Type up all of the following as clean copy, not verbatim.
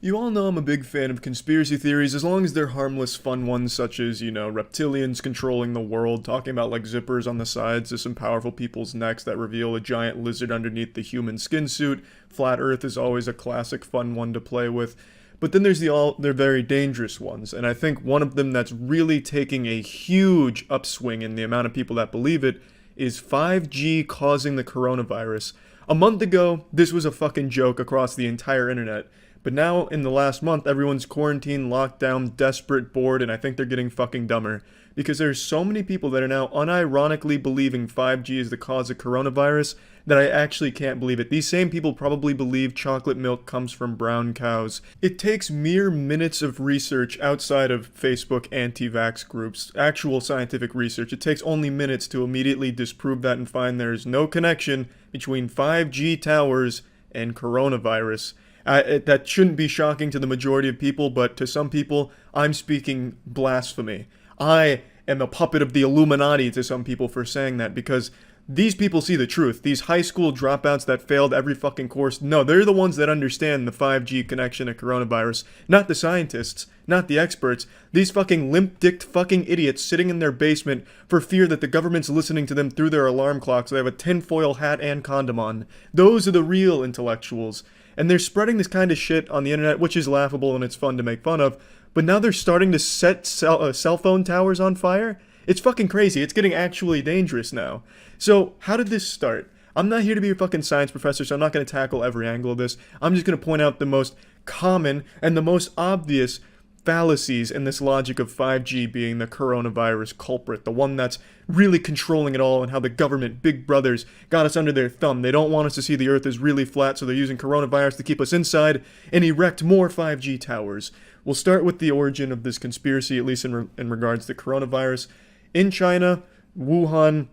You all know I'm a big fan of conspiracy theories as long as they're harmless, fun ones such as, reptilians controlling the world, talking about like zippers on the sides of some powerful people's necks that reveal a giant lizard underneath the human skin suit. Flat Earth is always a classic fun one to play with. But then there's they're very dangerous ones, and I think one of them that's really taking a huge upswing in the amount of people that believe it is 5G causing the coronavirus. A month ago, this was a fucking joke across the entire internet. But now, in the last month, everyone's quarantined, locked down, desperate, bored, and I think they're getting fucking dumber. Because there's so many people that are now unironically believing 5G is the cause of coronavirus that I actually can't believe it. These same people probably believe chocolate milk comes from brown cows. It takes mere minutes of research outside of Facebook anti-vax groups, actual scientific research. It takes only minutes to immediately disprove that and find there's no connection between 5G towers and coronavirus. That shouldn't be shocking to the majority of people, but to some people, I'm speaking blasphemy. I am a puppet of the Illuminati to some people for saying that, because these people see the truth. These high school dropouts that failed every fucking course, no, they're the ones that understand the 5G connection to coronavirus, not the scientists, not the experts. These fucking limp-dicked fucking idiots sitting in their basement for fear that the government's listening to them through their alarm clock so they have a tinfoil hat and condom on. Those are the real intellectuals. And they're spreading this kind of shit on the internet, which is laughable and it's fun to make fun of. But now they're starting to set cell phone towers on fire? It's fucking crazy. It's getting actually dangerous now. So, how did this start? I'm not here to be a fucking science professor, so I'm not going to tackle every angle of this. I'm just going to point out the most common and the most obvious fallacies in this logic of 5G being the coronavirus culprit, the one that's really controlling it all, and how the government, big brothers, got us under their thumb. They don't want us to see the earth is really flat, so they're using coronavirus to keep us inside and erect more 5G towers. We'll start with the origin of this conspiracy, at least in regards to coronavirus. In China, Wuhan,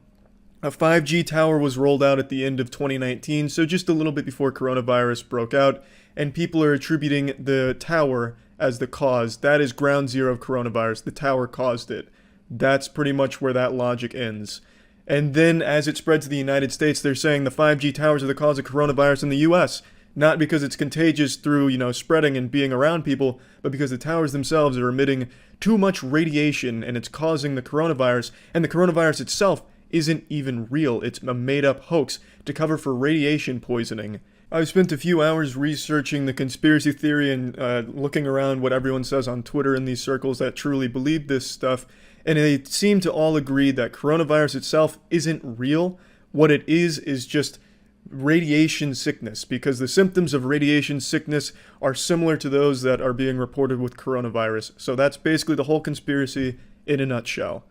a 5G tower was rolled out at the end of 2019, so just a little bit before coronavirus broke out, and people are attributing the tower as the cause. That is ground zero of coronavirus. The tower caused it. That's pretty much where that logic ends. And then as it spread to the United States, they're saying the 5G towers are the cause of coronavirus in the US. Not because it's contagious through, spreading and being around people, but because the towers themselves are emitting too much radiation and it's causing the coronavirus. And the coronavirus itself isn't even real. It's a made-up hoax to cover for radiation poisoning. I've spent a few hours researching the conspiracy theory and looking around what everyone says on Twitter in these circles that truly believe this stuff, and they seem to all agree that coronavirus itself isn't real. What it is just radiation sickness, because the symptoms of radiation sickness are similar to those that are being reported with coronavirus. So that's basically the whole conspiracy in a nutshell.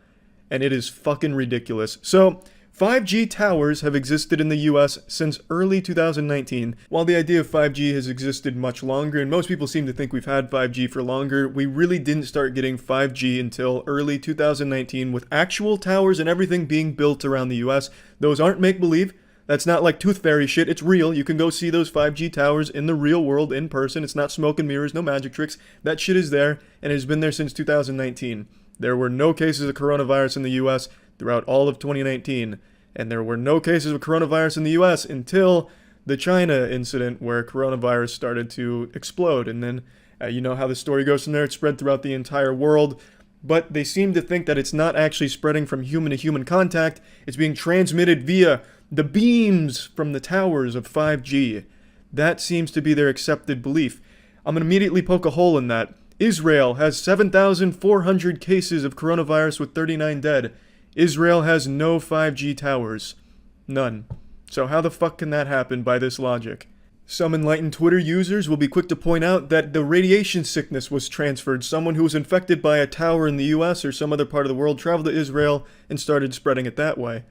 And it is fucking ridiculous. So 5G towers have existed in the US since early 2019. While the idea of 5G has existed much longer, and most people seem to think we've had 5G for longer, we really didn't start getting 5G until early 2019 with actual towers and everything being built around the US. Those aren't make-believe. That's not like Tooth Fairy shit. It's real. You can go see those 5G towers in the real world in person. It's not smoke and mirrors, no magic tricks. That shit is there, and it has been there since 2019. There were no cases of coronavirus in the US throughout all of 2019, and there were no cases of coronavirus in the US until the China incident where coronavirus started to explode. And then, you know how the story goes from there. It spread throughout the entire world. But they seem to think that it's not actually spreading from human to human contact. It's being transmitted via the beams from the towers of 5G. That seems to be their accepted belief. I'm going to immediately poke a hole in that. Israel has 7,400 cases of coronavirus with 39 dead. Israel has no 5G towers. None. So how the fuck can that happen by this logic? Some enlightened Twitter users will be quick to point out that the radiation sickness was transferred. Someone who was infected by a tower in the US or some other part of the world traveled to Israel and started spreading it that way.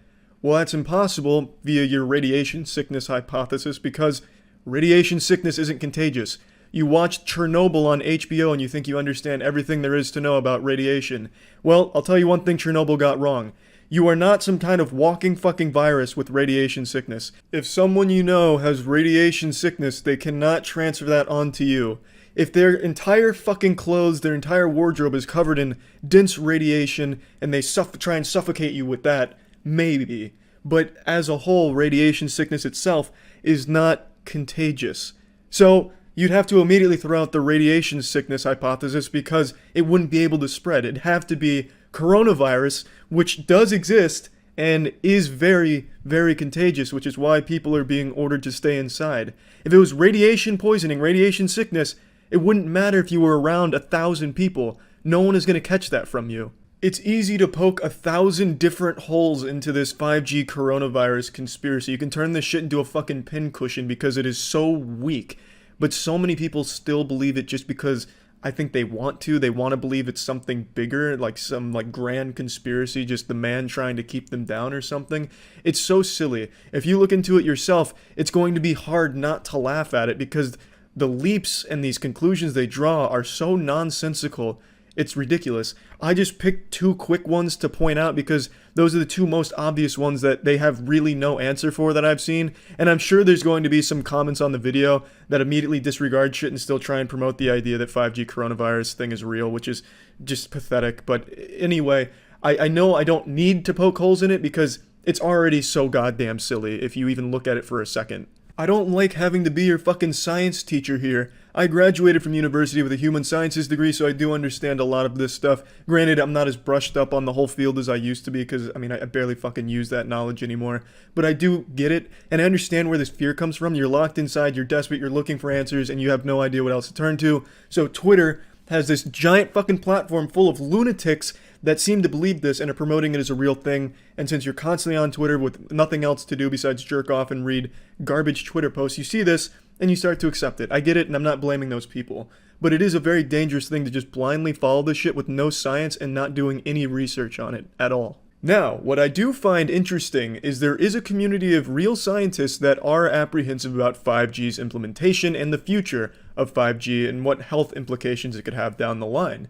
Well, that's impossible via your radiation sickness hypothesis, because radiation sickness isn't contagious. You watched Chernobyl on HBO and you think you understand everything there is to know about radiation. Well, I'll tell you one thing Chernobyl got wrong. You are not some kind of walking fucking virus with radiation sickness. If someone you know has radiation sickness, they cannot transfer that onto you. If their entire fucking clothes, their entire wardrobe is covered in dense radiation and they try and suffocate you with that, maybe. But as a whole, radiation sickness itself is not contagious. So you'd have to immediately throw out the radiation sickness hypothesis because it wouldn't be able to spread. It'd have to be coronavirus, which does exist and is very, very contagious, which is why people are being ordered to stay inside. If it was radiation poisoning, radiation sickness, it wouldn't matter if you were around 1,000 people. No one is going to catch that from you. It's easy to poke 1,000 different holes into this 5G coronavirus conspiracy. You can turn this shit into a fucking pincushion because it is so weak. But so many people still believe it just because I think they want to. They want to believe it's something bigger, like some like grand conspiracy, just the man trying to keep them down or something. It's so silly. If you look into it yourself, it's going to be hard not to laugh at it because the leaps and these conclusions they draw are so nonsensical. It's ridiculous. I just picked two quick ones to point out because those are the two most obvious ones that they have really no answer for that I've seen. And I'm sure there's going to be some comments on the video that immediately disregard shit and still try and promote the idea that 5G coronavirus thing is real, which is just pathetic. But anyway, I know I don't need to poke holes in it because it's already so goddamn silly if you even look at it for a second. I don't like having to be your fucking science teacher here. I graduated from university with a human sciences degree, so I do understand a lot of this stuff. Granted, I'm not as brushed up on the whole field as I used to be, because, I mean, I barely fucking use that knowledge anymore. But I do get it, and I understand where this fear comes from. You're locked inside, you're desperate, you're looking for answers, and you have no idea what else to turn to. So Twitter has this giant fucking platform full of lunatics that seem to believe this and are promoting it as a real thing. And since you're constantly on Twitter with nothing else to do besides jerk off and read garbage Twitter posts, you see this and you start to accept it. I get it, and I'm not blaming those people. But it is a very dangerous thing to just blindly follow this shit with no science and not doing any research on it at all. Now, what I do find interesting is there is a community of real scientists that are apprehensive about 5G's implementation and the future of 5G and what health implications it could have down the line.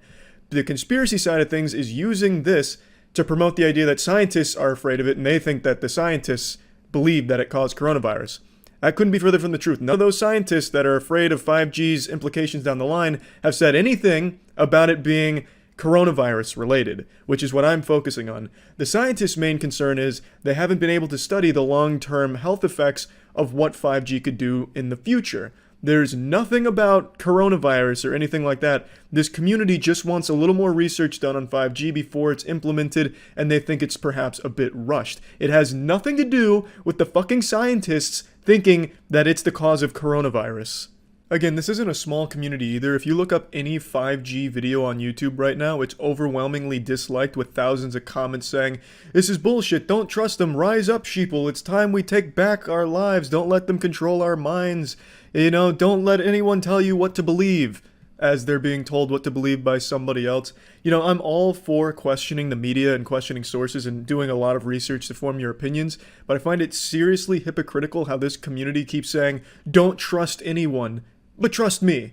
The conspiracy side of things is using this to promote the idea that scientists are afraid of it and they think that the scientists believe that it caused coronavirus. That couldn't be further from the truth. None of those scientists that are afraid of 5G's implications down the line have said anything about it being coronavirus related, which is what I'm focusing on. The scientists' main concern is they haven't been able to study the long-term health effects of what 5G could do in the future. There's nothing about coronavirus or anything like that. This community just wants a little more research done on 5G before it's implemented, and they think it's perhaps a bit rushed. It has nothing to do with the fucking scientists thinking that it's the cause of coronavirus. Again, this isn't a small community either. If you look up any 5G video on YouTube right now, it's overwhelmingly disliked with thousands of comments saying, "This is bullshit, don't trust them, rise up sheeple, it's time we take back our lives, don't let them control our minds, don't let anyone tell you what to believe," as they're being told what to believe by somebody else. I'm all for questioning the media and questioning sources and doing a lot of research to form your opinions, but I find it seriously hypocritical how this community keeps saying, "Don't trust anyone, but trust me."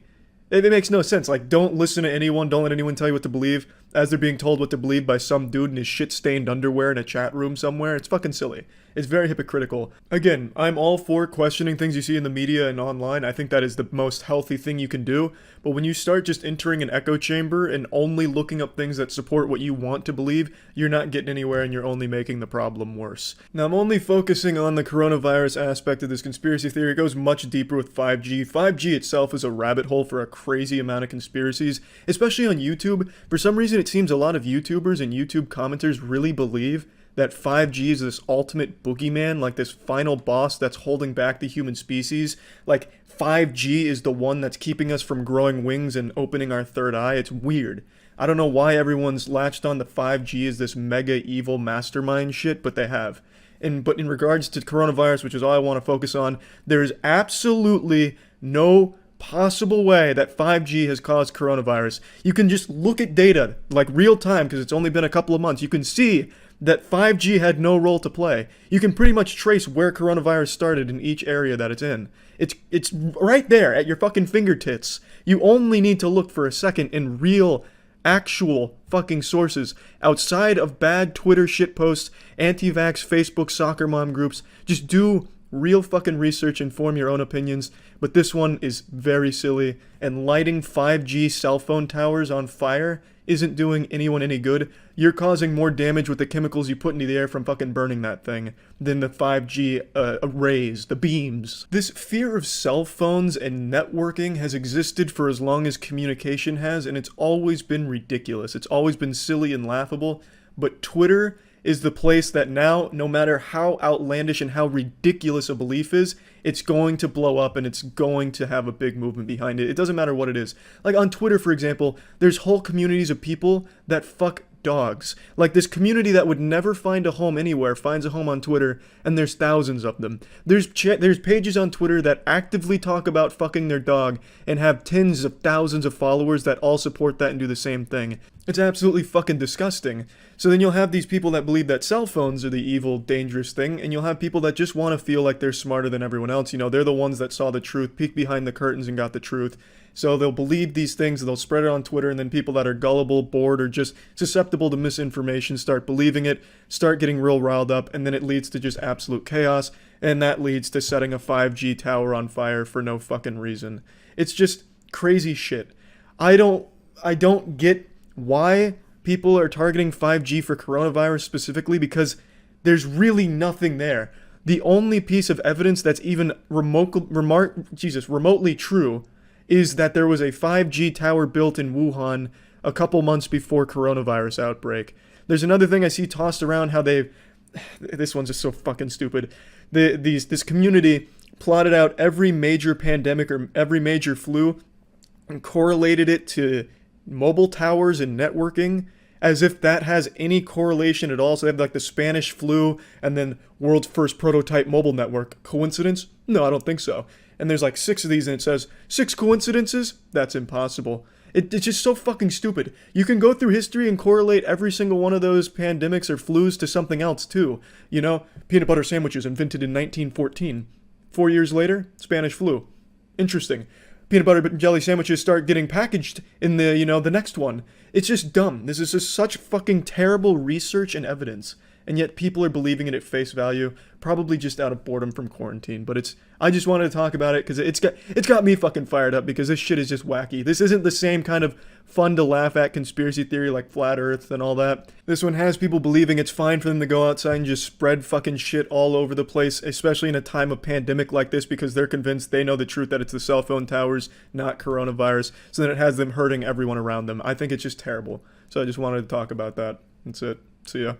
It makes no sense. Like, don't listen to anyone, don't let anyone tell you what to believe, as they're being told what to believe by some dude in his shit-stained underwear in a chat room somewhere. It's fucking silly. It's very hypocritical. Again, I'm all for questioning things you see in the media and online. I think that is the most healthy thing you can do. But when you start just entering an echo chamber and only looking up things that support what you want to believe, you're not getting anywhere and you're only making the problem worse. Now, I'm only focusing on the coronavirus aspect of this conspiracy theory. It goes much deeper with 5G. 5G itself is a rabbit hole for a crazy amount of conspiracies, especially on YouTube. For some reason, it seems a lot of YouTubers and YouTube commenters really believe that 5G is this ultimate boogeyman, like this final boss that's holding back the human species. Like 5G is the one that's keeping us from growing wings and opening our third eye. It's weird. I don't know why everyone's latched on to 5G as this mega evil mastermind shit, but they have. But in regards to coronavirus, which is all I want to focus on, there is absolutely no possible way that 5G has caused coronavirus. You can just look at data, like real time, because it's only been a couple of months. You can see that 5G had no role to play. You can pretty much trace where coronavirus started in each area that it's in. It's right there at your fucking fingertips. You only need to look for a second in real, actual fucking sources outside of bad Twitter shitposts, anti-vax Facebook soccer mom groups. Just do real fucking research and form your own opinions, but this one is very silly, and lighting 5G cell phone towers on fire isn't doing anyone any good. You're causing more damage with the chemicals you put into the air from fucking burning that thing than the 5G rays, the beams. This fear of cell phones and networking has existed for as long as communication has, and it's always been ridiculous. It's always been silly and laughable, but Twitter is the place that now, no matter how outlandish and how ridiculous a belief is, it's going to blow up and it's going to have a big movement behind it. It doesn't matter what it is. Like on Twitter, for example, there's whole communities of people that fuck dogs. Like this community that would never find a home anywhere finds a home on Twitter, and there's thousands of them. There's pages on Twitter that actively talk about fucking their dog and have tens of thousands of followers that all support that and do the same thing. It's absolutely fucking disgusting. So then you'll have these people that believe that cell phones are the evil, dangerous thing, and you'll have people that just want to feel like they're smarter than everyone else. You know, they're the ones that saw the truth, peeked behind the curtains and got the truth. So they'll believe these things, they'll spread it on Twitter, and then people that are gullible, bored, or just susceptible to misinformation start believing it, start getting real riled up, and then it leads to just absolute chaos, and that leads to setting a 5G tower on fire for no fucking reason. It's just crazy shit. I don't get why people are targeting 5G for coronavirus specifically, because there's really nothing there. The only piece of evidence that's even remotely true is that there was a 5G tower built in Wuhan a couple months before coronavirus outbreak. There's another thing I see tossed around how this one's just so fucking stupid. This community plotted out every major pandemic or every major flu and correlated it to mobile towers and networking as if that has any correlation at all. So they have like the Spanish flu and then world's first prototype mobile network. Coincidence? No, I don't think so. And there's like 6 of these and it says 6 coincidences? That's impossible. It's just so fucking stupid. You can go through history and correlate every single one of those pandemics or flus to something else too. You know, peanut butter sandwiches invented in 1914. 4 years later, Spanish flu. Interesting. Peanut butter and jelly sandwiches start getting packaged in the next one. It's just dumb. This is just such fucking terrible research and evidence. And yet people are believing it at face value, probably just out of boredom from quarantine. But I just wanted to talk about it because it's got me fucking fired up, because this shit is just wacky. This isn't the same kind of fun to laugh at conspiracy theory like flat earth and all that. This one has people believing it's fine for them to go outside and just spread fucking shit all over the place, especially in a time of pandemic like this, because they're convinced they know the truth that it's the cell phone towers, not coronavirus. So then it has them hurting everyone around them. I think it's just terrible. So I just wanted to talk about that. That's it. See ya.